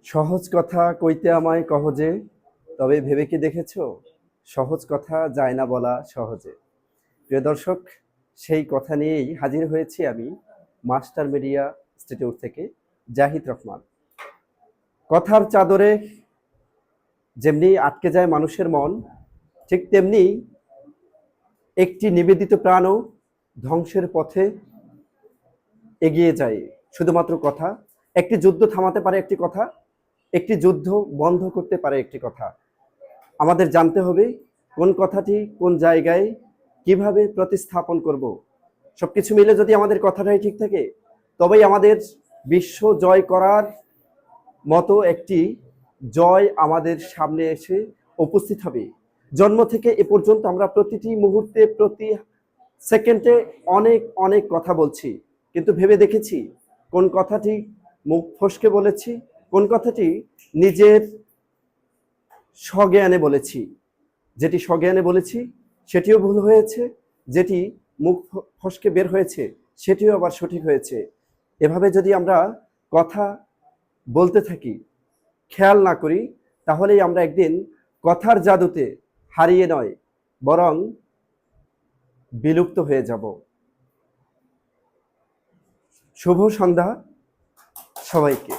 সহজ কথা কইতে আমায় কহজে, তবে ভেবে কি দেখেছো সহজ কথা যায় না বলা সহজে। প্রিয় দর্শক, সেই কথা নিয়েই হাজির হয়েছি আমি মাস্টার মিডিয়া ইনস্টিটিউট থেকে, জাহিদ রহমান। কথার চাদরে যেমনি আটকে যায় মানুষের মন, ঠিক তেমনি একটি নিবেদিত প্রাণও ধ্বংসের পথে এগিয়ে যায় শুধুমাত্র কথা। একটি যুদ্ধ থামাতে পারে একটি কথা, একটি যুদ্ধ বন্ধ করতে পারে একটি কথা। আমাদের জানতে হবে কোন কথাটি কোন জায়গায় কিভাবে প্রতিস্থাপন করব। সবকিছু মিলে যদি আমাদের কথাটাই ঠিক থাকে, তবেই আমাদের বিশ্ব জয় করার মতো একটি জয় আমাদের সামনে এসে উপস্থিত হবে। জন্ম থেকে এ পর্যন্ত আমরা প্রতিটি মুহূর্তে প্রতি সেকেন্ডে অনেক অনেক কথা বলছি, কিন্তু ভেবে দেখেছি কোন কথাটি মুখ ফসকে বলেছি, কোন কথাটি নিজের স্বজ্ঞানে বলেছি। যেটি স্বজ্ঞানে বলেছি সেটিও ভুল হয়েছে, যেটি মুখ ফসকে বের হয়েছে সেটিও আবার সঠিক হয়েছে। এভাবে যদি আমরা কথা বলতে থাকি, খেয়াল না করি, তাহলেই আমরা একদিন কথার জাদুতে হারিয়ে নয় বরং বিলুপ্ত হয়ে যাব। শুভ সন্ধ্যা সবাইকে।